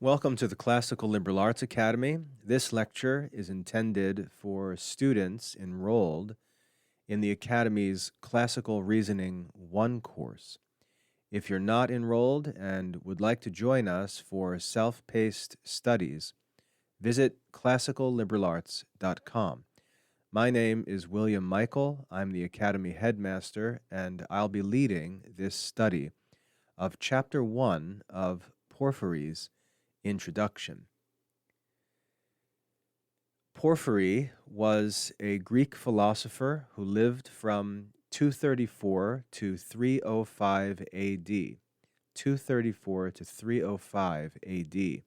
Welcome to the Classical Liberal Arts Academy. This lecture is intended for students enrolled in the Academy's Classical Reasoning 1 course. If you're not enrolled and would like to join us for self-paced studies, visit classicalliberalarts.com. My name is William Michael. I'm the Academy Headmaster, and I'll be leading this study of Chapter 1 of Porphyry's Introduction. Porphyry was a Greek philosopher who lived from 234 to 305 AD. 234 to 305 AD. He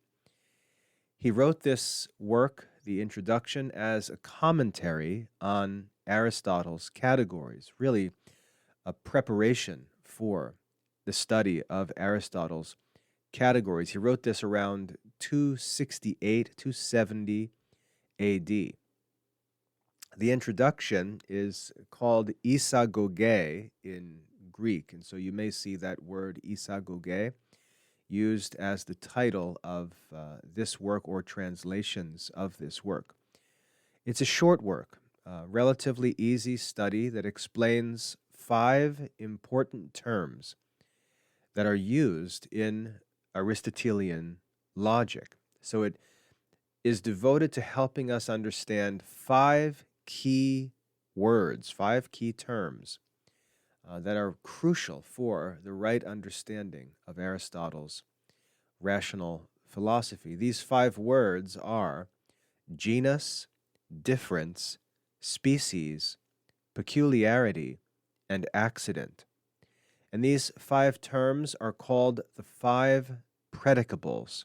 wrote this work, the Introduction, as a commentary on Aristotle's categories, really a preparation for the study of Aristotle's categories. He wrote this around 268, 270 AD. The introduction is called Isagoge in Greek, and so you may see that word Isagoge used as the title of this work or translations of this work. It's a short work, relatively easy study that explains 5 important terms that are used in Aristotelian logic. So it is devoted to helping us understand 5 key words, 5 key terms that are crucial for the right understanding of Aristotle's rational philosophy. These 5 words are genus, difference, species, peculiarity, and accident. And these 5 terms are called the 5 predicables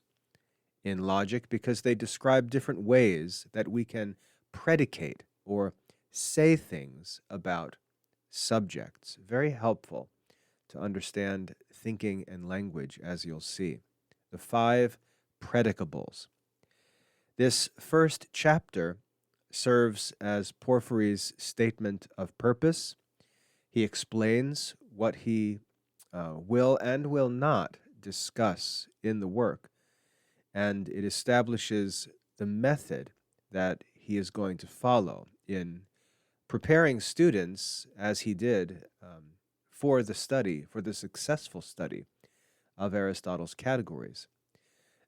in logic because they describe different ways that we can predicate or say things about subjects. Very helpful to understand thinking and language, as you'll see. The 5 predicables. This first chapter serves as Porphyry's statement of purpose. He explains what he will and will not discuss in the work, and it establishes the method that he is going to follow in preparing students, as he did, for the study, for the successful study of Aristotle's categories.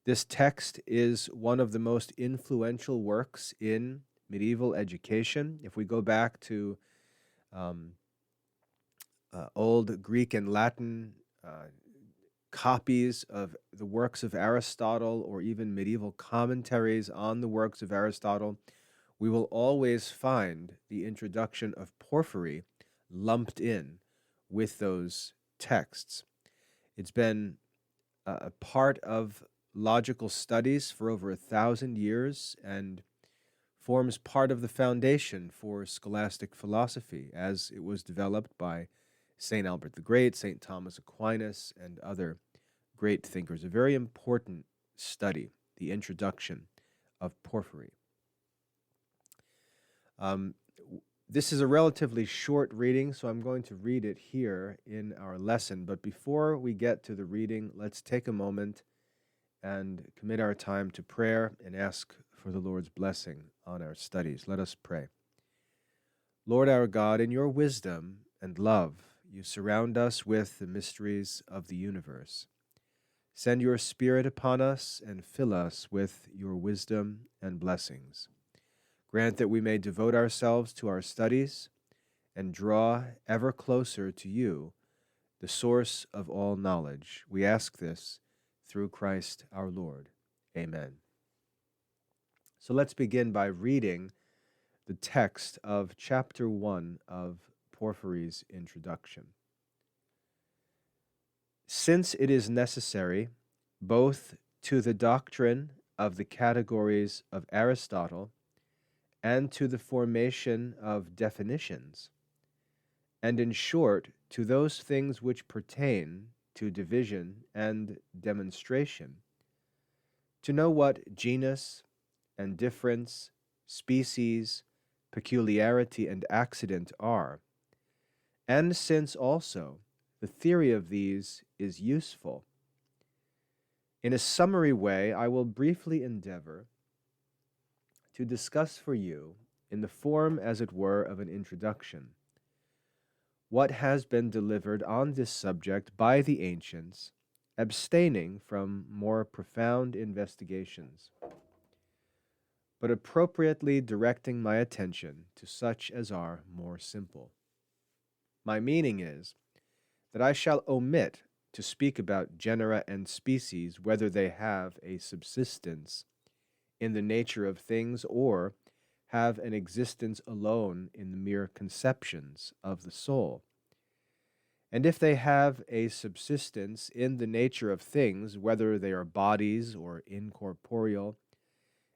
This text is one of the most influential works in medieval education. If we go back to old Greek and Latin copies of the works of Aristotle or even medieval commentaries on the works of Aristotle, we will always find the introduction of Porphyry lumped in with those texts. It's been a part of logical studies for over 1,000 years and forms part of the foundation for scholastic philosophy as it was developed by St. Albert the Great, St. Thomas Aquinas, and other great thinkers. A very important study, the introduction of Porphyry. This is a relatively short reading, so I'm going to read it here in our lesson. But before we get to the reading, let's take a moment and commit our time to prayer and ask for the Lord's blessing on our studies. Let us pray. Lord our God, in your wisdom and love, you surround us with the mysteries of the universe. Send your Spirit upon us and fill us with your wisdom and blessings. Grant that we may devote ourselves to our studies and draw ever closer to you, the source of all knowledge. We ask this through Christ our Lord. Amen. So let's begin by reading the text of chapter 1 of Porphyry's introduction. Since it is necessary, both to the doctrine of the categories of Aristotle and to the formation of definitions, and in short, to those things which pertain to division and demonstration, to know what genus and difference, species, peculiarity, and accident are, and since also the theory of these is useful, In a summary way, I will briefly endeavor to discuss for you, in the form, as it were, of an introduction, what has been delivered on this subject by the ancients, abstaining from more profound investigations, but appropriately directing my attention to such as are more simple. My meaning is that I shall omit to speak about genera and species, whether they have a subsistence in the nature of things or have an existence alone in the mere conceptions of the soul. And if they have a subsistence in the nature of things, whether they are bodies or incorporeal,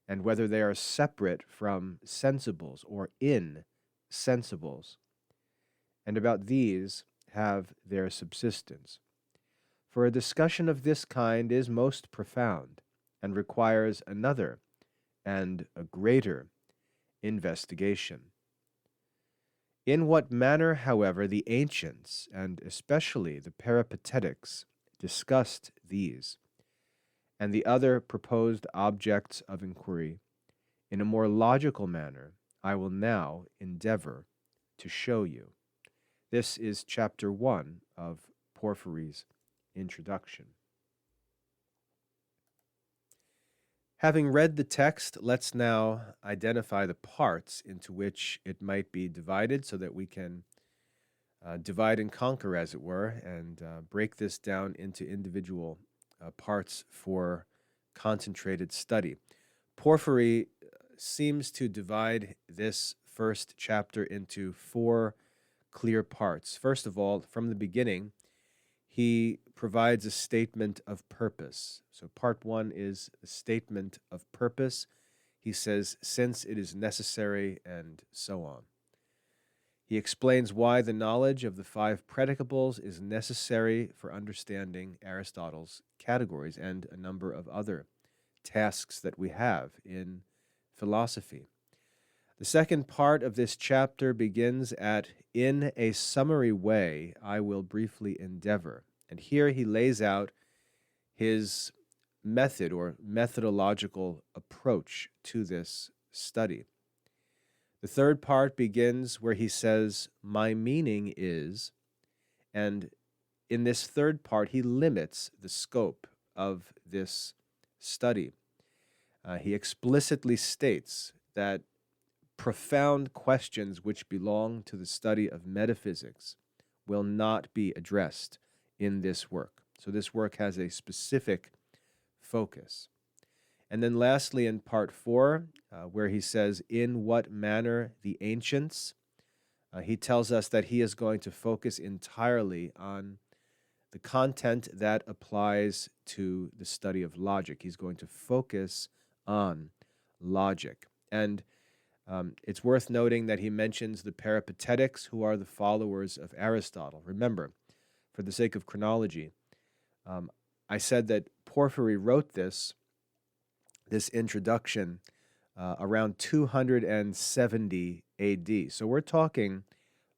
and whether they are separate from sensibles or insensibles, and about these have their subsistence. For a discussion of this kind is most profound, and requires another and a greater investigation. In what manner, however, the ancients, and especially the Peripatetics, discussed these, and the other proposed objects of inquiry, in a more logical manner, I will now endeavor to show you. This is chapter 1 of Porphyry's introduction. Having read the text, let's now identify the parts into which it might be divided so that we can divide and conquer, as it were, and break this down into individual parts for concentrated study. Porphyry seems to divide this first chapter into 4 clear parts. First of all, from the beginning, he provides a statement of purpose. So part 1 is a statement of purpose. He says, since it is necessary, and so on. He explains why the knowledge of the 5 predicables is necessary for understanding Aristotle's categories and a number of other tasks that we have in philosophy. The second part of this chapter begins at, in a summary way, I will briefly endeavor. And here he lays out his method or methodological approach to this study. The third part begins where he says, my meaning is, and in this third part he limits the scope of this study. He explicitly states that profound questions which belong to the study of metaphysics will not be addressed in this work. So this work has a specific focus. And then lastly, in part 4, where he says, in what manner the ancients, he tells us that he is going to focus entirely on the content that applies to the study of logic. He's going to focus on logic. And it's worth noting that he mentions the Peripatetics, who are the followers of Aristotle. Remember, for the sake of chronology, I said that Porphyry wrote this introduction around 270 AD. So we're talking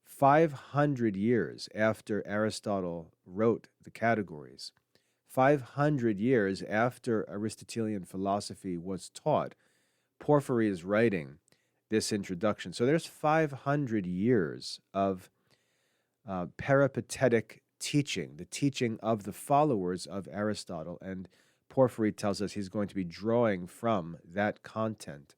500 years after Aristotle wrote the categories, 500 years after Aristotelian philosophy was taught. Porphyry is writing this introduction. So there's 500 years of peripatetic teaching, the teaching of the followers of Aristotle, and Porphyry tells us he's going to be drawing from that content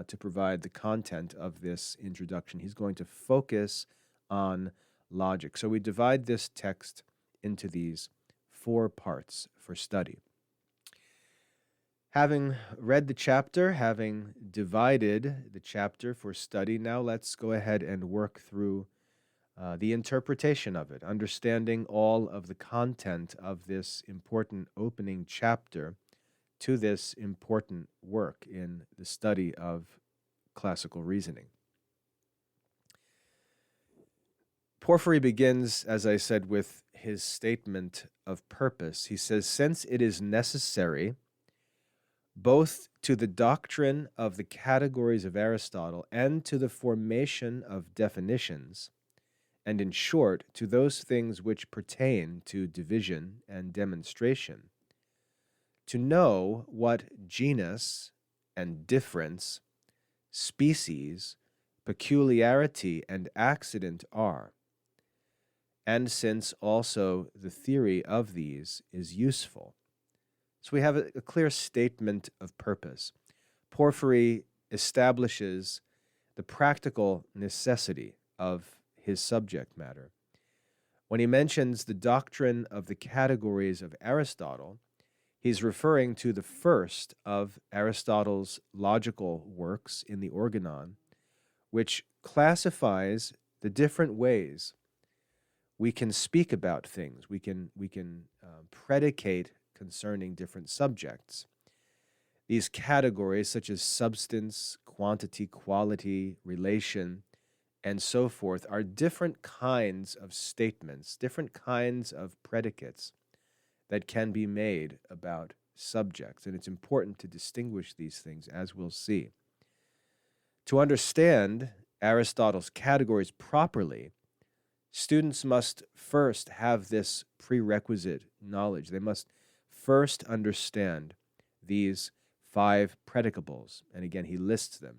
to provide the content of this introduction. He's going to focus on logic. So we divide this text into these 4 parts for study. Having read the chapter, having divided the chapter for study, now let's go ahead and work through the interpretation of it, understanding all of the content of this important opening chapter to this important work in the study of classical reasoning. Porphyry begins, as I said, with his statement of purpose. He says, since it is necessary both to the doctrine of the categories of Aristotle and to the formation of definitions, and in short, to those things which pertain to division and demonstration, To know what genus and difference, species, peculiarity, and accident are, and since also the theory of these is useful. So we have a clear statement of purpose. Porphyry establishes the practical necessity of his subject matter. When he mentions the doctrine of the categories of Aristotle, he's referring to the first of Aristotle's logical works in the Organon, which classifies the different ways we can speak about things, we can predicate concerning different subjects. These categories, such as substance, quantity, quality, relation, and so forth, are different kinds of statements, different kinds of predicates that can be made about subjects. And it's important to distinguish these things, as we'll see. To understand Aristotle's categories properly, students must first have this prerequisite knowledge. They must first understand these 5 predicables. And again, he lists them.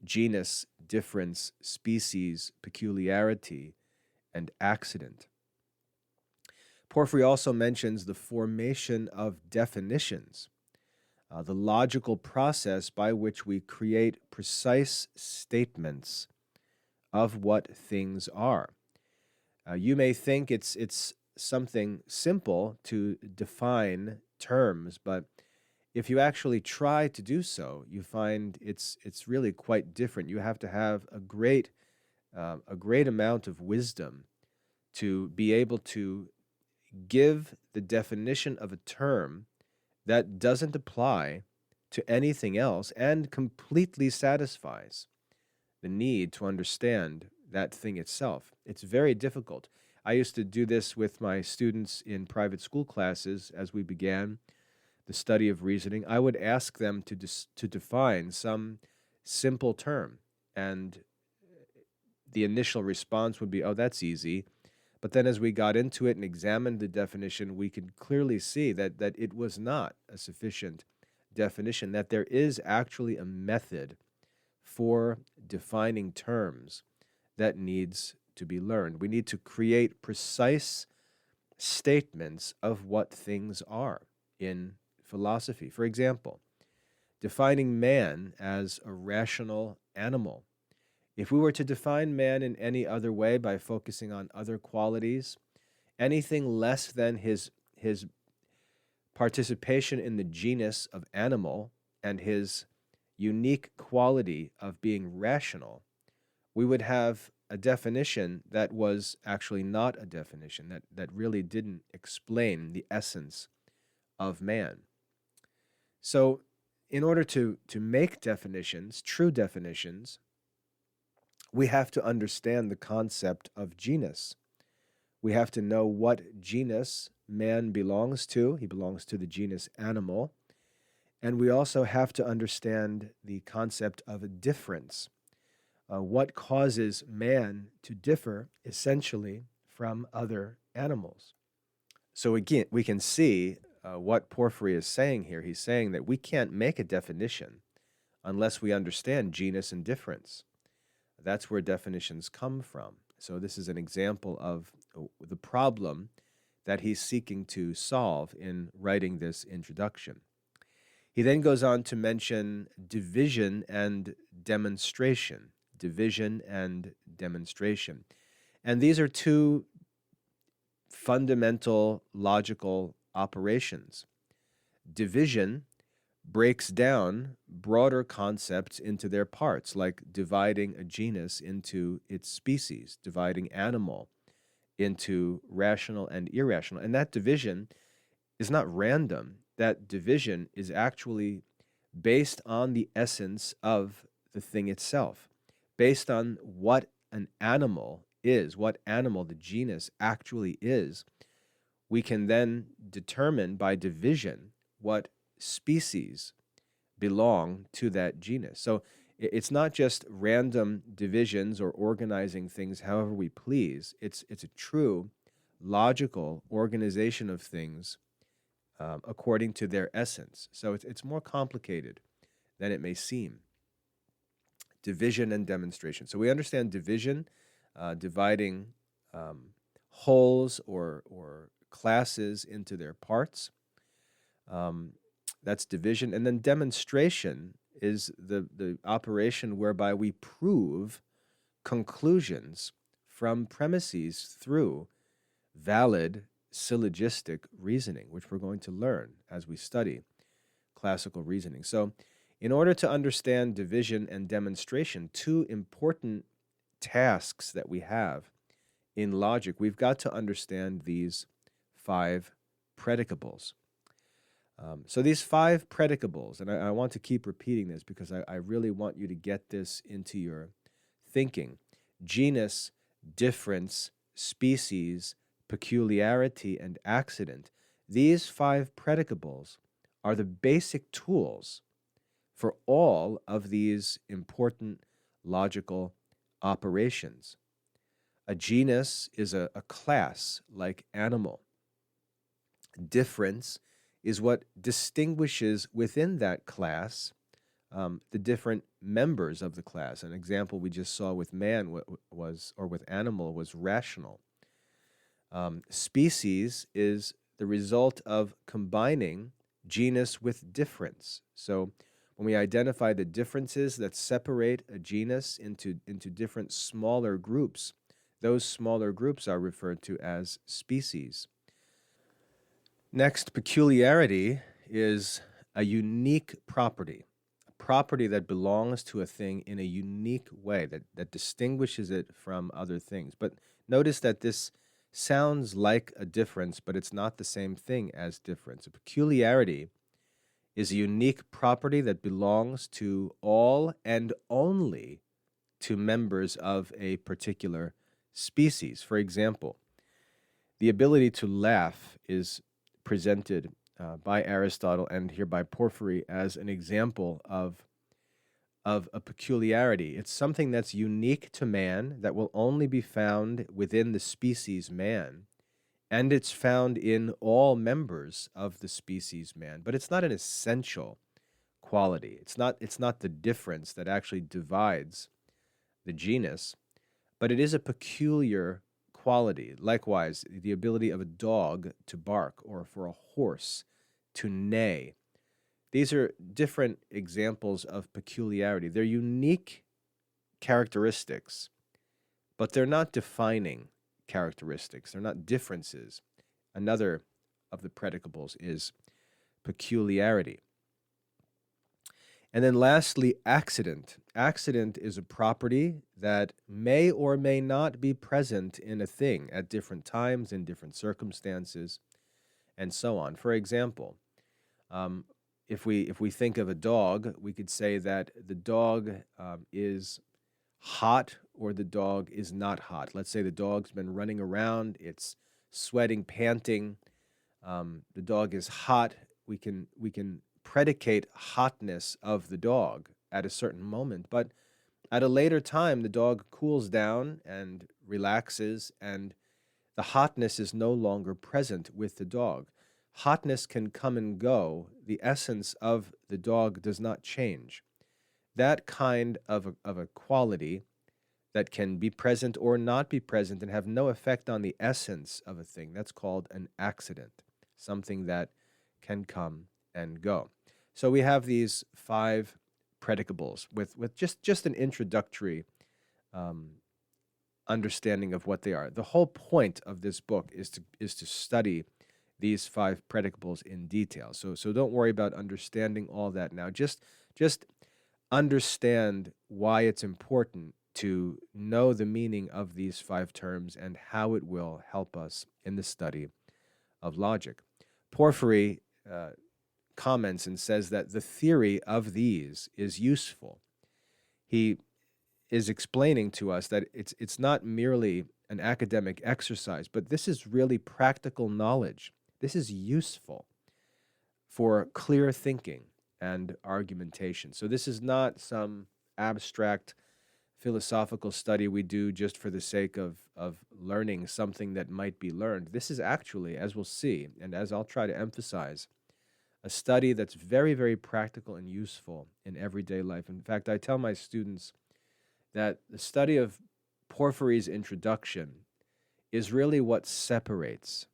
Genus, difference, species, peculiarity, and accident. Porphyry also mentions the formation of definitions, the logical process by which we create precise statements of what things are. You may think it's something simple to define terms, but if you actually try to do so, you find it's really quite different. You have to have a great amount of wisdom to be able to give the definition of a term that doesn't apply to anything else and completely satisfies the need to understand that thing itself. It's very difficult. I used to do this with my students in private school classes as we began the study of reasoning. I would ask them to define some simple term, and the initial response would be, oh, that's easy. But then as we got into it and examined the definition, we could clearly see that it was not a sufficient definition, that there is actually a method for defining terms that needs to be learned. We need to create precise statements of what things are in philosophy. For example, defining man as a rational animal. If we were to define man in any other way by focusing on other qualities, anything less than his participation in the genus of animal and his unique quality of being rational, we would have a definition that was actually not a definition, that really didn't explain the essence of man. So in order to make definitions, true definitions, we have to understand the concept of genus. We have to know what genus man belongs to. He belongs to the genus animal. And we also have to understand the concept of a difference. What causes man to differ essentially from other animals? So again, we can see what Porphyry is saying here. He's saying that we can't make a definition unless we understand genus and difference. That's where definitions come from. So this is an example of the problem that he's seeking to solve in writing this introduction. He then goes on to mention division and demonstration. Division and demonstration. And these are 2 fundamental logical operations. Division breaks down broader concepts into their parts, like dividing a genus into its species, dividing animal into rational and irrational. And that division is not random. That division is actually based on the essence of the thing itself, based on what an animal is, what animal the genus actually is. We can then determine by division what species belong to that genus. So it's not just random divisions or organizing things however we please. It's a true logical organization of things according to their essence. So it's more complicated than it may seem. Division and demonstration. So we understand division, dividing wholes or classes into their parts. That's division. And then demonstration is the operation whereby we prove conclusions from premises through valid syllogistic reasoning, which we're going to learn as we study classical reasoning. So in order to understand division and demonstration, two important tasks that we have in logic, we've got to understand these 5 predicables. So these 5 predicables, and I want to keep repeating this because I really want you to get this into your thinking. Genus, difference, species, peculiarity, and accident. These 5 predicables are the basic tools for all of these important logical operations. A genus is a class like animal. Difference is what distinguishes within that class the different members of the class. An example we just saw with man was, or with animal, was rational. Species is the result of combining genus with difference. So when we identify the differences that separate a genus into different smaller groups, those smaller groups are referred to as species. Next, peculiarity is a unique property, a property that belongs to a thing in a unique way, that distinguishes it from other things. But notice that this sounds like a difference, but it's not the same thing as difference. A peculiarity is a unique property that belongs to all and only to members of a particular species. For example, the ability to laugh is presented by Aristotle and here by Porphyry as an example of a peculiarity. It's something that's unique to man, that will only be found within the species man, and it's found in all members of the species man. But it's not an essential quality. It's not the difference that actually divides the genus, but it is a peculiar quality. Likewise, the ability of a dog to bark or for a horse to neigh. These are different examples of peculiarity. They're unique characteristics, but they're not defining characteristics. They're not differences. Another of the predicables is peculiarity. And then lastly, accident. Accident is a property that may or may not be present in a thing at different times, in different circumstances, and so on. For example, if we think of a dog, we could say that the dog is hot or the dog is not hot. Let's say the dog's been running around, it's sweating, panting. The dog is hot. We can predicate hotness of the dog at a certain moment, but at a later time, the dog cools down and relaxes, and the hotness is no longer present with the dog. Hotness can come and go. The essence of the dog does not change. That kind of a quality that can be present or not be present and have no effect on the essence of a thing, that's called an accident, something that can come and go. So we have these 5 predicables with just an introductory understanding of what they are. The whole point of this book is to study these 5 predicables in detail. So don't worry about understanding all that now. Just understand why it's important to know the meaning of these 5 terms and how it will help us in the study of logic. Porphyry comments and says that the theory of these is useful. He is explaining to us that it's not merely an academic exercise, but this is really practical knowledge. This is useful for clear thinking and argumentation. So this is not some abstract philosophical study we do just for the sake of learning something that might be learned. This is actually, as we'll see, and as I'll try to emphasize, a study that's very, very practical and useful in everyday life. In fact, I tell my students that the study of Porphyry's introduction is really what separates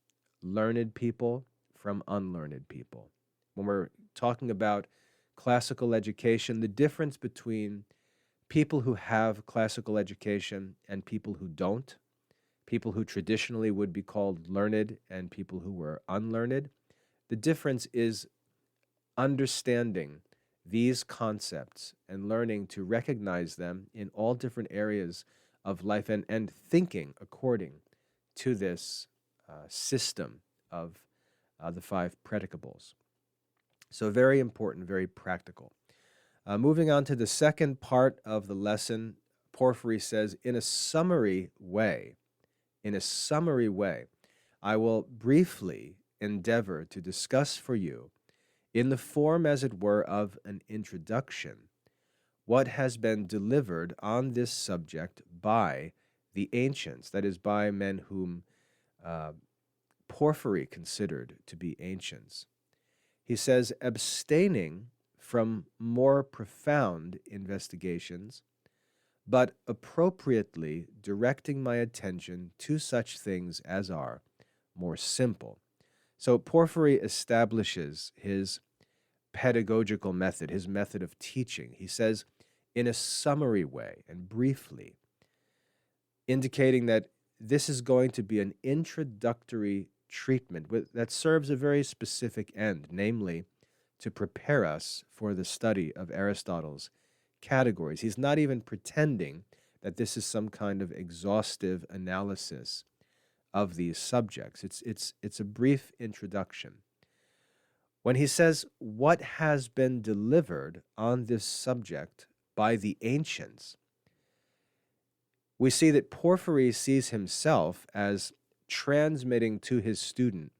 learned people from unlearned people. When we're talking about classical education, the difference between people who have classical education and people who don't, people who traditionally would be called learned and people who were unlearned, the difference is understanding these concepts and learning to recognize them in all different areas of life and thinking according to this system of the five predicables. So very important, very practical. Moving on to the second part of the lesson, Porphyry says, in a summary way, I will briefly endeavor to discuss for you, in the form, as it were, of an introduction, what has been delivered on this subject by the ancients, that is, by men whom Porphyry considered to be ancients. He says, abstaining from more profound investigations, but appropriately directing my attention to such things as are more simple. So Porphyry establishes his pedagogical method, his method of teaching. He says, in a summary way and briefly, indicating that this is going to be an introductory treatment that serves a very specific end, namely to prepare us for the study of Aristotle's categories. He's not even pretending that this is some kind of exhaustive analysis of these subjects. It's a brief introduction. When he says what has been delivered on this subject by the ancients, we see that Porphyry sees himself as transmitting to his student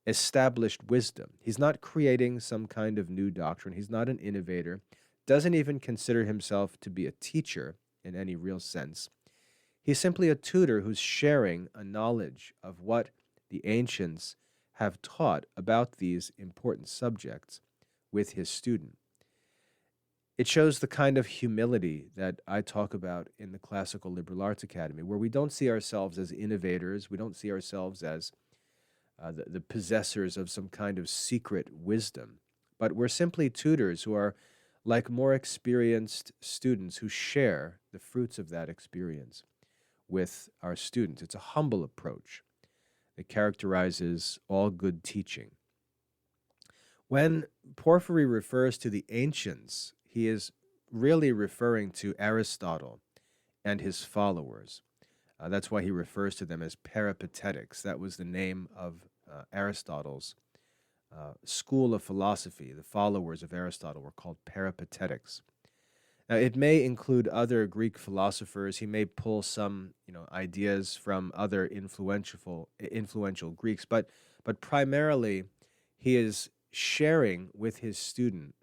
established wisdom. He's not creating some kind of new doctrine. He's not an innovator, doesn't even consider himself to be a teacher in any real sense. He's simply a tutor who's sharing a knowledge of what the ancients have taught about these important subjects with his student. It shows the kind of humility that I talk about in the Classical Liberal Arts Academy, where we don't see ourselves as innovators, we don't see ourselves as the possessors of some kind of secret wisdom, but we're simply tutors who are like more experienced students who share the fruits of that experience with our students. It's a humble approach that characterizes all good teaching. When Porphyry refers to the ancients, he is really referring to Aristotle and his followers. That's why he refers to them as peripatetics. That was the name of Aristotle's school of philosophy. The followers of Aristotle were called peripatetics. Now, it may include other Greek philosophers. He may pull some, ideas from other influential Greeks, but primarily he is sharing with his student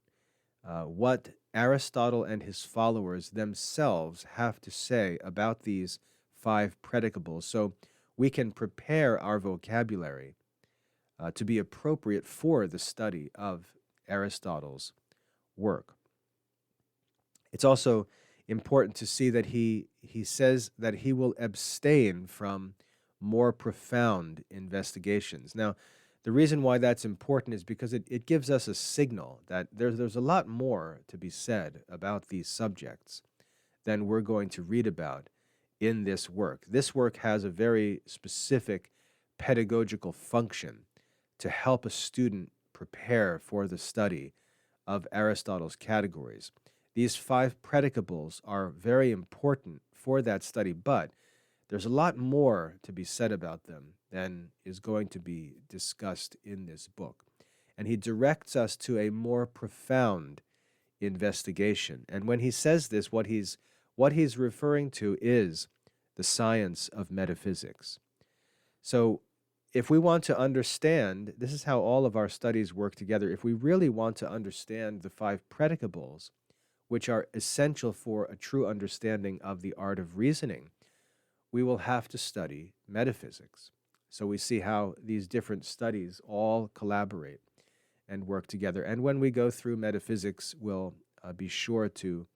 what Aristotle and his followers themselves have to say about these five predicables, so we can prepare our vocabulary to be appropriate for the study of Aristotle's work. It's also important to see that he says that he will abstain from more profound investigations. Now, the reason why that's important is because it gives us a signal that there's a lot more to be said about these subjects than we're going to read about in this work. This work has a very specific pedagogical function to help a student prepare for the study of Aristotle's categories. These five predicables are very important for that study, but there's a lot more to be said about them than is going to be discussed in this book. And he directs us to a more profound investigation. And when he says this, what he's referring to is the science of metaphysics. So if we want to understand, this is how all of our studies work together. If we really want to understand the five predicables, which are essential for a true understanding of the art of reasoning, we will have to study metaphysics. So we see how these different studies all collaborate and work together. And when we go through metaphysics, we'll be sure to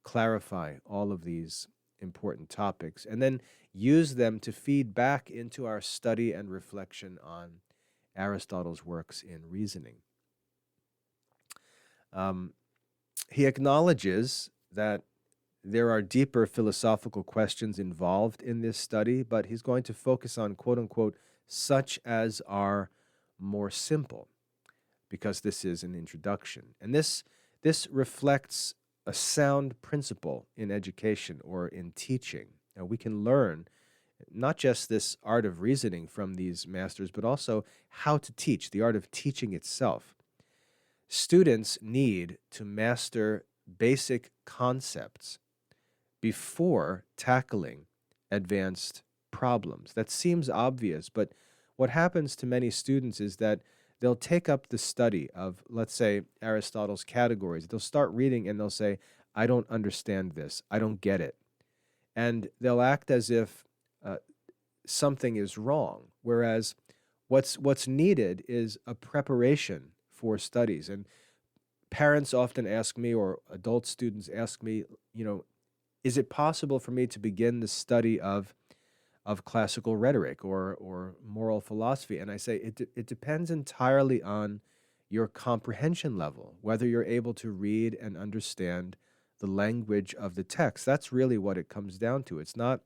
clarify all of these important topics and then use them to feed back into our study and reflection on Aristotle's works in reasoning. He acknowledges that there are deeper philosophical questions involved in this study, but he's going to focus on, quote unquote, such as are more simple, because this is an introduction. And this reflects a sound principle in education or in teaching. Now, we can learn not just this art of reasoning from these masters, but also how to teach, the art of teaching itself. Students need to master basic concepts before tackling advanced problems. That seems obvious, but what happens to many students is that they'll take up the study of, let's say, Aristotle's categories. They'll start reading and they'll say, I don't understand this. I don't get it. And they'll act as if something is wrong, whereas what's needed is a preparation for studies. And parents often ask me, or adult students ask me, is it possible for me to begin the study of classical rhetoric or moral philosophy? And I say it depends entirely on your comprehension level, whether you're able to read and understand the language of the text. That's really what it comes down to. It's not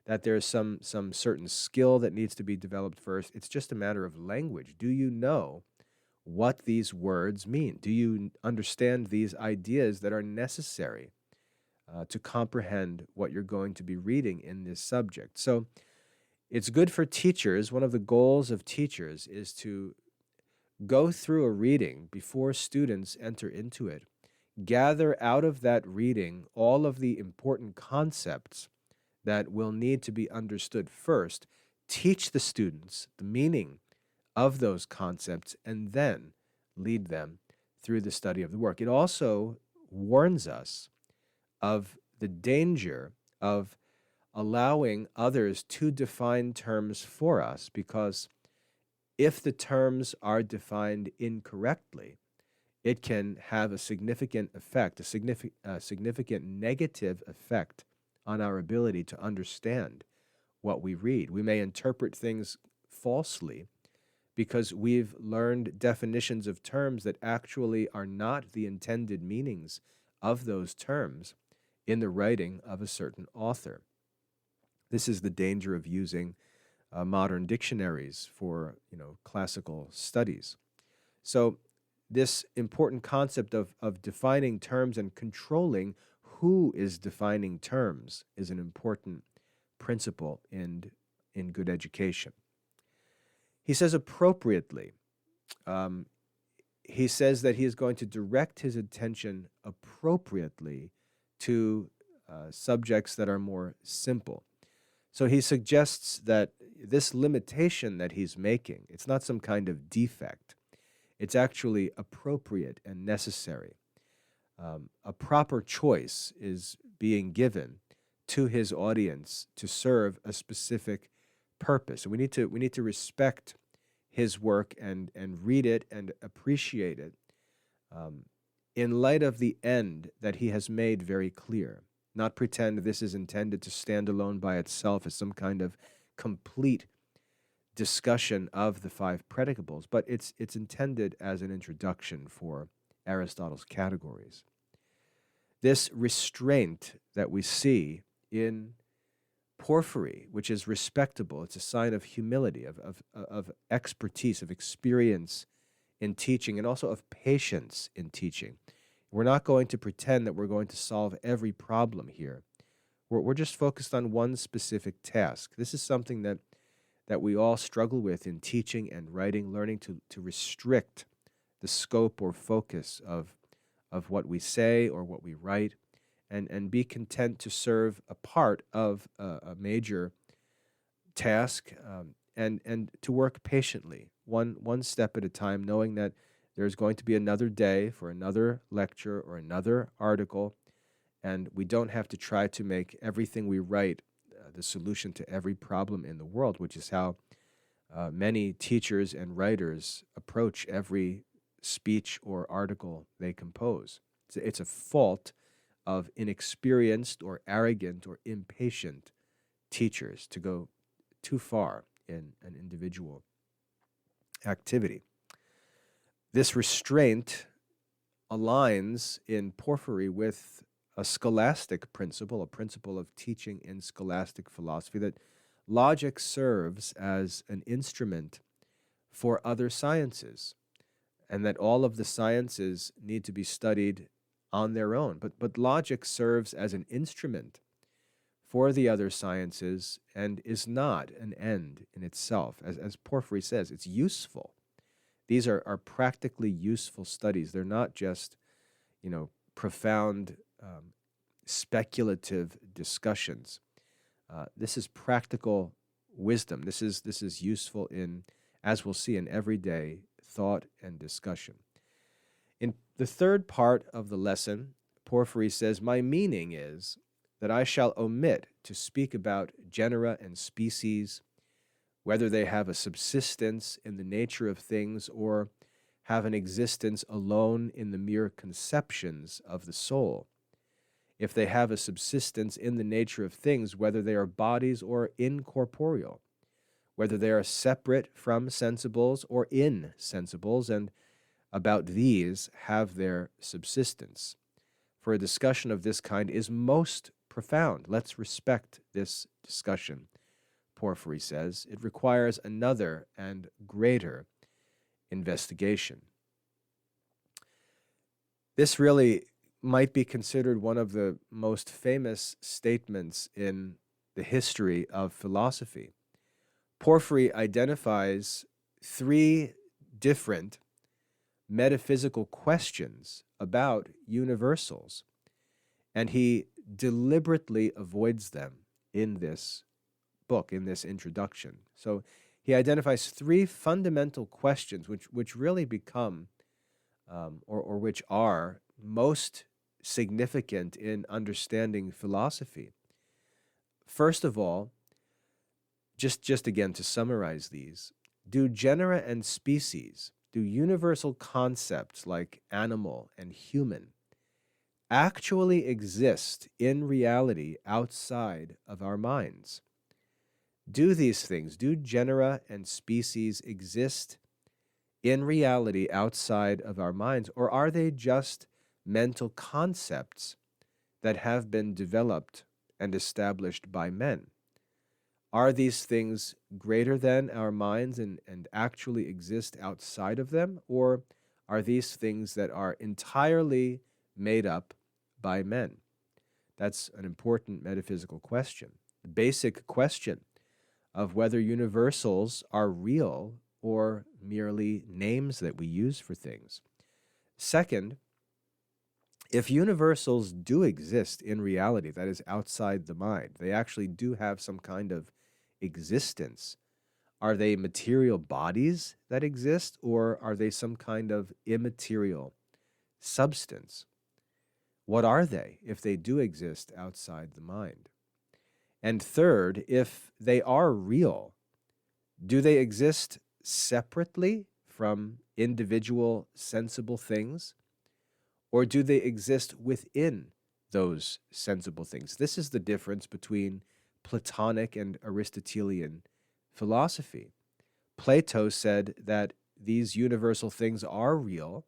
that there's some certain skill that needs to be developed first. It's just a matter of language. Do you know what these words mean? Do you understand these ideas that are necessary to comprehend what you're going to be reading in this subject? So it's good for teachers. One of the goals of teachers is to go through a reading before students enter into it. Gather out of that reading all of the important concepts that will need to be understood first. Teach the students the meaning of those concepts and then lead them through the study of the work. It also warns us of the danger of allowing others to define terms for us, because if the terms are defined incorrectly, it can have a significant effect, a significant negative effect on our ability to understand what we read. We may interpret things falsely because we've learned definitions of terms that actually are not the intended meanings of those terms in the writing of a certain author. This is the danger of using modern dictionaries for classical studies. So this important concept of defining terms and controlling who is defining terms is an important principle in good education. He says appropriately, he says that he is going to direct his attention appropriately to subjects that are more simple. So he suggests that this limitation that he's making, it's not some kind of defect. It's actually appropriate and necessary. A proper choice is being given to his audience to serve a specific purpose. And we need to respect his work and read it and appreciate it in light of the end that he has made very clear. Not pretend this is intended to stand alone by itself as some kind of complete discussion of the five predicables, but it's intended as an introduction for Aristotle's categories. This restraint that we see in Porphyry, which is respectable, it's a sign of humility, of expertise, of experience in teaching, and also of patience in teaching. We're not going to pretend that we're going to solve every problem here. We're just focused on one specific task. This is something that we all struggle with in teaching and writing, learning to restrict the scope or focus of what we say or what we write, and be content to serve a part of a major task, and to work patiently, one step at a time, knowing that there's going to be another day for another lecture or another article, and we don't have to try to make everything we write the solution to every problem in the world, which is how many teachers and writers approach every speech or article they compose. It's a fault of inexperienced or arrogant or impatient teachers to go too far in an individual activity. This restraint aligns in Porphyry with a scholastic principle, a principle of teaching in scholastic philosophy, that logic serves as an instrument for other sciences, and that all of the sciences need to be studied on their own. But logic serves as an instrument for the other sciences and is not an end in itself. As Porphyry says, it's useful. These are practically useful studies. They're not just, profound speculative discussions. This is practical wisdom. This is useful in, as we'll see, in everyday thought and discussion. In the third part of the lesson, Porphyry says, "My meaning is that I shall omit to speak about genera and species, whether they have a subsistence in the nature of things or have an existence alone in the mere conceptions of the soul. If they have a subsistence in the nature of things, whether they are bodies or incorporeal, whether they are separate from sensibles or insensibles, and about these have their subsistence. For a discussion of this kind is most profound. Let's respect this discussion," Porphyry says. "It requires another and greater investigation." This really might be considered one of the most famous statements in the history of philosophy. Porphyry identifies three different metaphysical questions about universals, and he deliberately avoids them in this book, in this introduction. So he identifies three fundamental questions which really become, or which are most significant in understanding philosophy. First of all, just again to summarize these, do genera and species, do universal concepts like animal and human, actually exist in reality outside of our minds? Do these things, do genera and species exist in reality outside of our minds, or are they just mental concepts that have been developed and established by men? Are these things greater than our minds and actually exist outside of them, or are these things that are entirely made up by men? That's an important metaphysical question. The basic question of whether universals are real or merely names that we use for things. Second, if universals do exist in reality, that is outside the mind, they actually do have some kind of existence, are they material bodies that exist, or are they some kind of immaterial substance? What are they if they do exist outside the mind? And third, if they are real, do they exist separately from individual sensible things, or do they exist within those sensible things? This is the difference between Platonic and Aristotelian philosophy. Plato said that these universal things are real,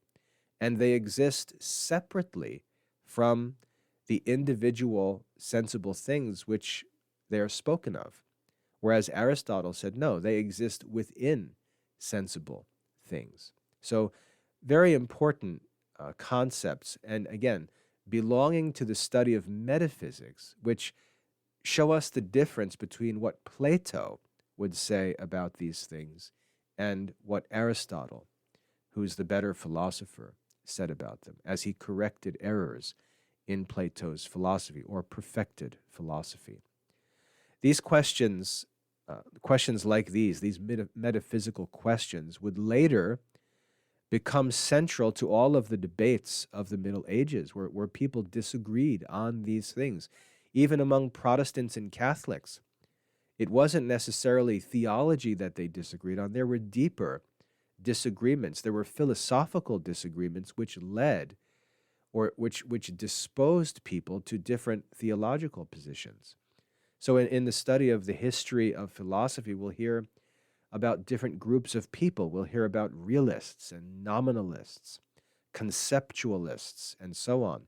and they exist separately from the individual sensible things which they are spoken of. Whereas Aristotle said, no, they exist within sensible things. So very important concepts, and again, belonging to the study of metaphysics, which show us the difference between what Plato would say about these things and what Aristotle, who's the better philosopher, said about them, as he corrected errors in Plato's philosophy, or perfected philosophy. These questions, questions like these metaphysical questions, would later becomes central to all of the debates of the Middle Ages, where people disagreed on these things. Even among Protestants and Catholics, it wasn't necessarily theology that they disagreed on. There were deeper disagreements. There were philosophical disagreements which led or which disposed people to different theological positions. So in the study of the history of philosophy, we'll hear about different groups of people. We'll hear about realists and nominalists, conceptualists, and so on.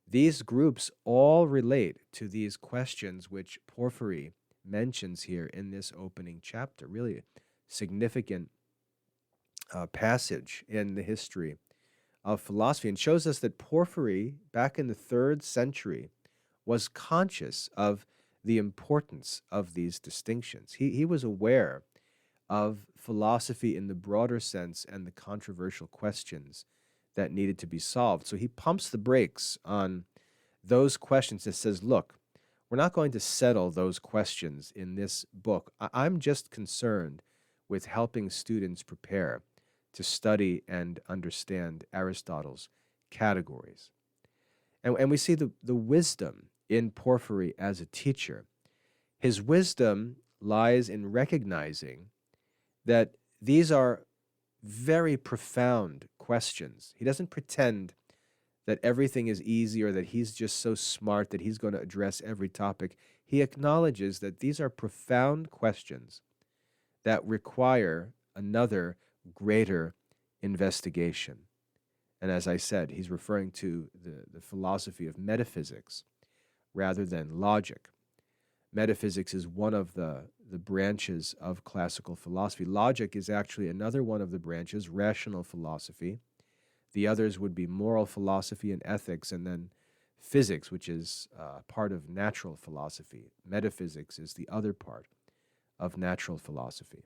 These groups all relate to these questions which Porphyry mentions here in this opening chapter. Really significant passage in the history of philosophy, and shows us that Porphyry, back in the 3rd century, was conscious of the importance of these distinctions. He was aware of philosophy in the broader sense and the controversial questions that needed to be solved. So he pumps the brakes on those questions and says, look, we're not going to settle those questions in this book. I'm just concerned with helping students prepare to study and understand Aristotle's categories. And we see the wisdom in Porphyry as a teacher. His wisdom lies in recognizing that these are very profound questions. He doesn't pretend that everything is easy or that he's just so smart that he's going to address every topic. He acknowledges that these are profound questions that require another greater investigation. And as I said, he's referring to the philosophy of metaphysics rather than logic. Metaphysics is one of the branches of classical philosophy. Logic is actually another one of the branches, rational philosophy. The others would be moral philosophy and ethics, and then physics, which is part of natural philosophy. Metaphysics is the other part of natural philosophy.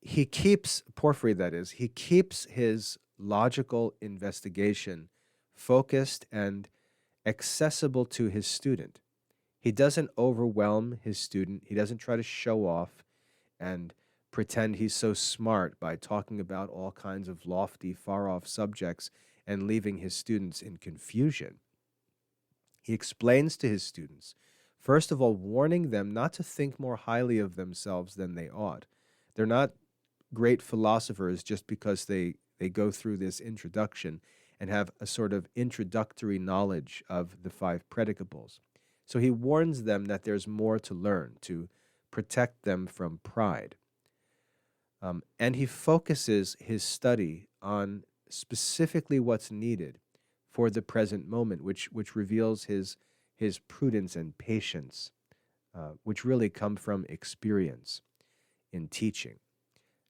He keeps, Porphyry that is, he keeps his logical investigation focused and accessible to his student. He doesn't overwhelm his student. He doesn't try to show off and pretend he's so smart by talking about all kinds of lofty, far-off subjects and leaving his students in confusion. He explains to his students, first of all, warning them not to think more highly of themselves than they ought. They're not great philosophers just because they go through this introduction and have a sort of introductory knowledge of the 5 predicables. So he warns them that there's more to learn, to protect them from pride. And he focuses his study on specifically what's needed for the present moment, which reveals his prudence and patience, which really come from experience in teaching.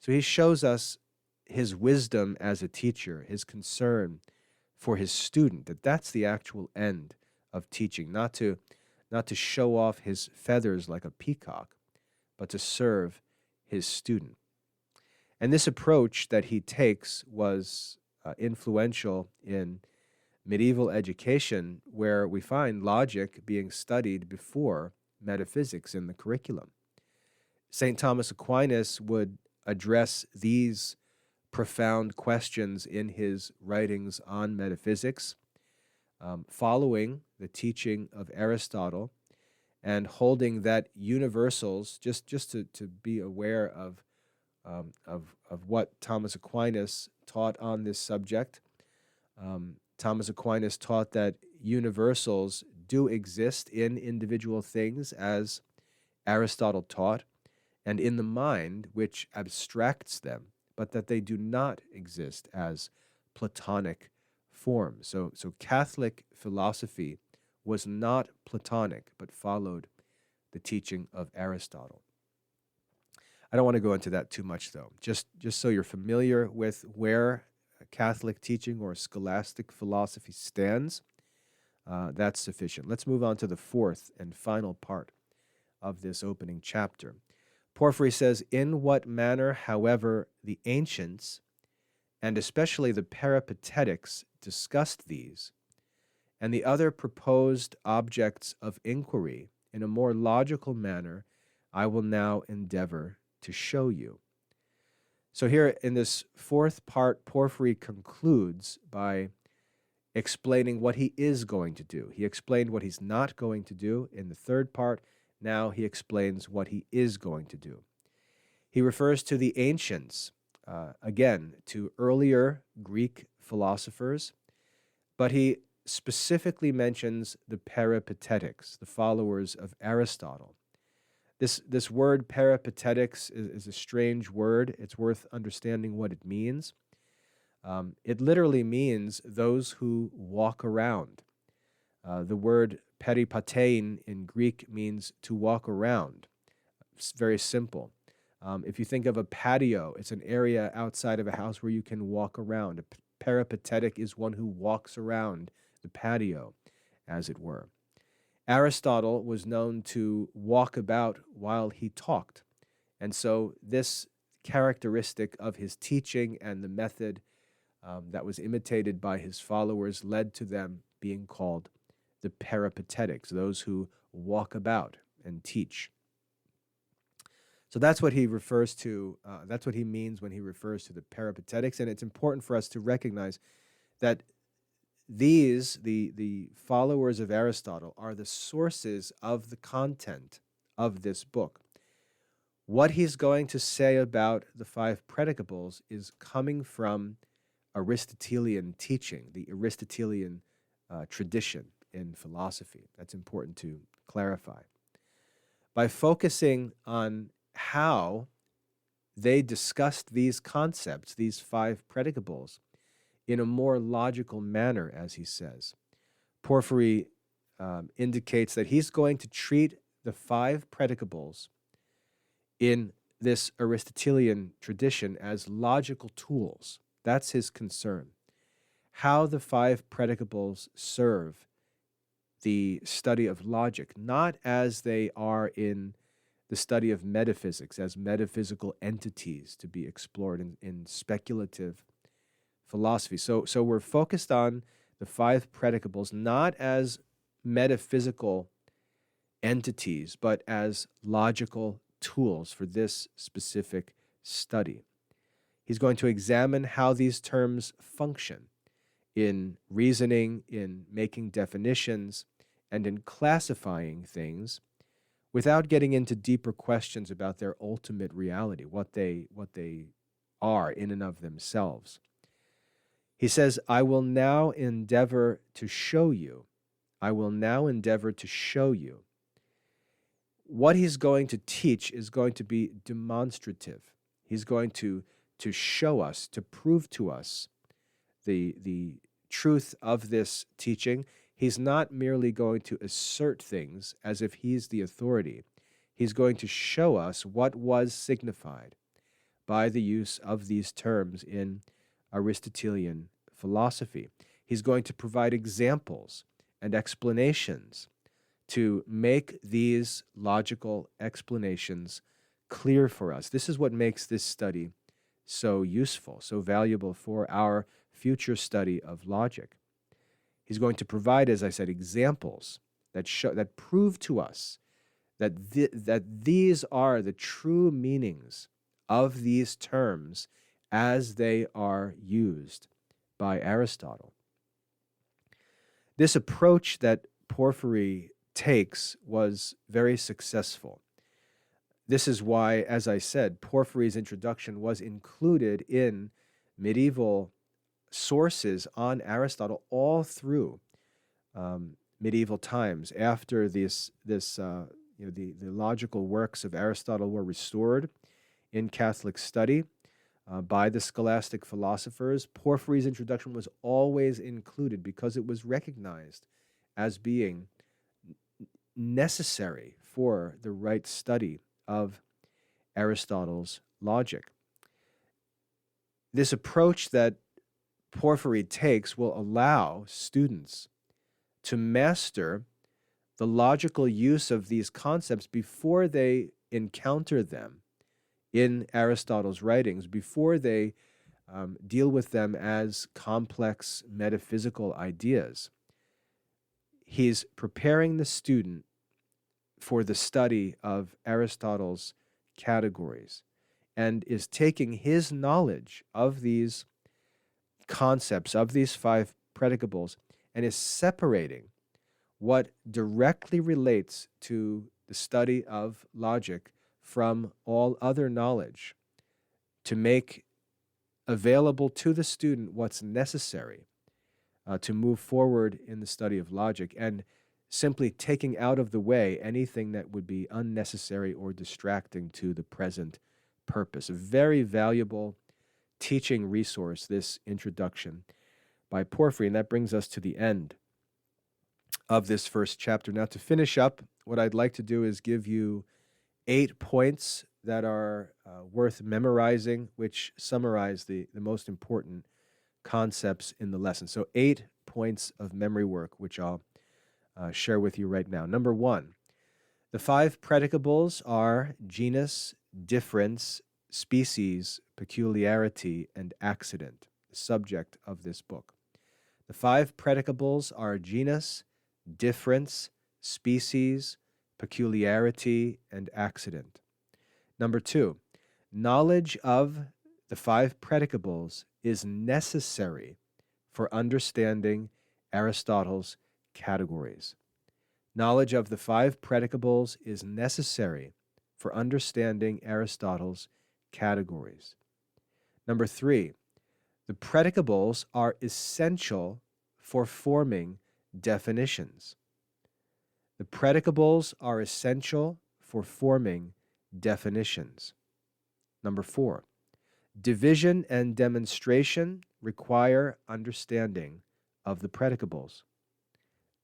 So he shows us his wisdom as a teacher, his concern for his student, that's the actual end of teaching, not to show off his feathers like a peacock, but to serve his student. And this approach that he takes was influential in medieval education, where we find logic being studied before metaphysics in the curriculum. St. Thomas Aquinas would address these profound questions in his writings on metaphysics, following the teaching of Aristotle and holding that universals, just to be aware of what Thomas Aquinas taught on this subject. Thomas Aquinas taught that universals do exist in individual things, as Aristotle taught, and in the mind, which abstracts them, but that they do not exist as Platonic forms. So Catholic philosophy was not Platonic, but followed the teaching of Aristotle. I don't want to go into that too much, though. Just so you're familiar with where Catholic teaching or scholastic philosophy stands, that's sufficient. Let's move on to the 4th and final part of this opening chapter. Porphyry says, in what manner, however, the ancients, and especially the Peripatetics, discussed these, and the other proposed objects of inquiry in a more logical manner, I will now endeavor to show you. So here in this fourth part, Porphyry concludes by explaining what he is going to do. He explained what he's not going to do in the third part. Now he explains what he is going to do. He refers to the ancients, again, to earlier Greek philosophers, but he specifically mentions the peripatetics, the followers of Aristotle. This word peripatetics is a strange word. It's worth understanding what it means. It literally means those who walk around. The word peripatein in Greek means to walk around. It's very simple. If you think of a patio, it's an area outside of a house where you can walk around. A peripatetic is one who walks around the patio, as it were. Aristotle was known to walk about while he talked. And so this characteristic of his teaching and the method that was imitated by his followers led to them being called the peripatetics, those who walk about and teach. So that's what he refers to, that's what he means when he refers to the peripatetics. And it's important for us to recognize that these, the followers of Aristotle, are the sources of the content of this book. What he's going to say about the five predicables is coming from Aristotelian teaching, the Aristotelian tradition in philosophy. That's important to clarify. By focusing on how they discussed these concepts, these five predicables, in a more logical manner, as he says, Porphyry indicates that he's going to treat the five predicables in this Aristotelian tradition as logical tools. That's his concern. How the five predicables serve the study of logic, not as they are in the study of metaphysics, as metaphysical entities to be explored in speculative philosophy. So we're focused on the five predicables not as metaphysical entities, but as logical tools for this specific study. He's going to examine how these terms function in reasoning, in making definitions, and in classifying things without getting into deeper questions about their ultimate reality, what they are in and of themselves. He says, I will now endeavor to show you. I will now endeavor to show you. What he's going to teach is going to be demonstrative. He's going to show us, to prove to us the truth of this teaching. He's not merely going to assert things as if he's the authority. He's going to show us what was signified by the use of these terms in Aristotelian philosophy. He's going to provide examples and explanations to make these logical explanations clear for us. This is what makes this study so useful, so valuable for our future study of logic. He's going to provide, as I said, examples that prove to us that these are the true meanings of these terms as they are used by Aristotle. This approach that Porphyry takes was very successful. This is why, as I said, Porphyry's introduction was included in medieval sources on Aristotle all through medieval times. After the logical works of Aristotle were restored in Catholic study by the Scholastic philosophers, Porphyry's introduction was always included because it was recognized as being necessary for the right study of Aristotle's logic. This approach that Porphyry takes will allow students to master the logical use of these concepts before they encounter them in Aristotle's writings, before they deal with them as complex metaphysical ideas. He's preparing the student for the study of Aristotle's categories. and is taking his knowledge of these concepts, of these five predicables, and is separating what directly relates to the study of logic from all other knowledge to make available to the student what's necessary to move forward in the study of logic, and simply taking out of the way anything that would be unnecessary or distracting to the present purpose. A very valuable teaching resource, this introduction by Porphyry, and that brings us to the end of this first chapter. Now, to finish up, what I'd like to do is give you 8 points that are worth memorizing, which summarize the most important concepts in the lesson. So 8 points of memory work, which I'll share with you right now. Number 1, the 5 predicables are genus, difference, species, peculiarity, and accident, the subject of this book. The 5 predicables are genus, difference, species, peculiarity, and accident. Number 2, knowledge of the 5 predicables is necessary for understanding Aristotle's categories. Knowledge of the 5 predicables is necessary for understanding Aristotle's categories. Number 3, the predicables are essential for forming definitions. The predicables are essential for forming definitions. Number 4, division and demonstration require understanding of the predicables.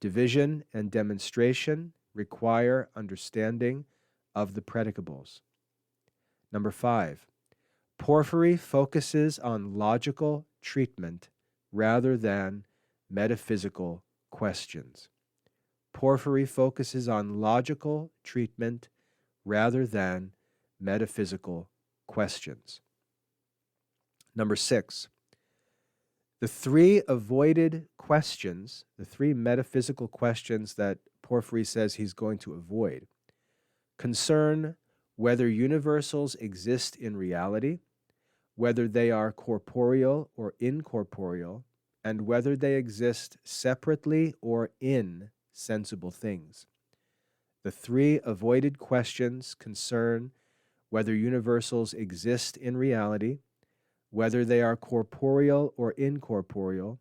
Division and demonstration require understanding of the predicables. Number 5, Porphyry focuses on logical treatment rather than metaphysical questions. Porphyry focuses on logical treatment rather than metaphysical questions. Number 6, the 3 avoided questions, the 3 metaphysical questions that Porphyry says he's going to avoid, concern whether universals exist in reality, whether they are corporeal or incorporeal, and whether they exist separately or in sensible things. The 3 avoided questions concern whether universals exist in reality, whether they are corporeal or incorporeal,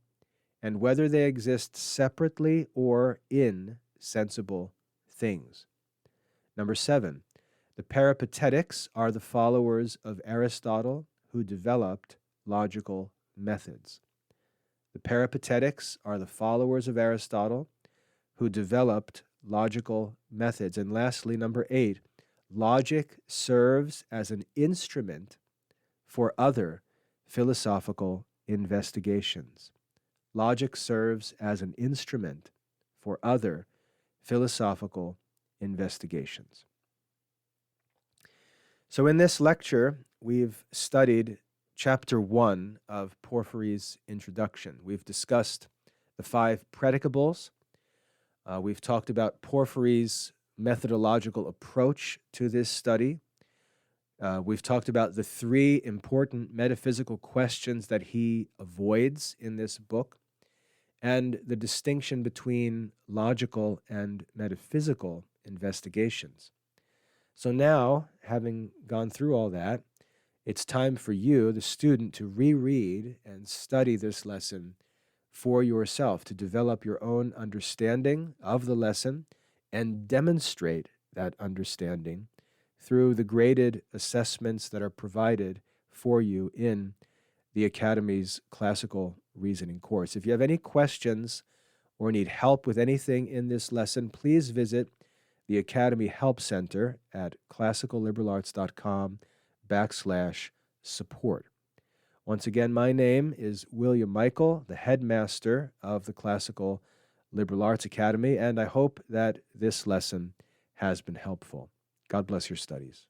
and whether they exist separately or in sensible things. Number 7, the Peripatetics are the followers of Aristotle who developed logical methods. The Peripatetics are the followers of Aristotle who developed logical methods. And lastly, number 8, logic serves as an instrument for other philosophical investigations. Logic serves as an instrument for other philosophical investigations. So in this lecture, we've studied chapter 1 of Porphyry's introduction. We've discussed the 5 predicables. We've talked about Porphyry's methodological approach to this study. We've talked about the 3 important metaphysical questions that he avoids in this book, and the distinction between logical and metaphysical investigations. So now, having gone through all that, it's time for you, the student, to reread and study this lesson for yourself, to develop your own understanding of the lesson and demonstrate that understanding through the graded assessments that are provided for you in the Academy's Classical Reasoning course. If you have any questions or need help with anything in this lesson, please visit the Academy Help Center at classicalliberalaarts.com/support. Once again, my name is William Michael, the headmaster of the Classical Liberal Arts Academy, and I hope that this lesson has been helpful. God bless your studies.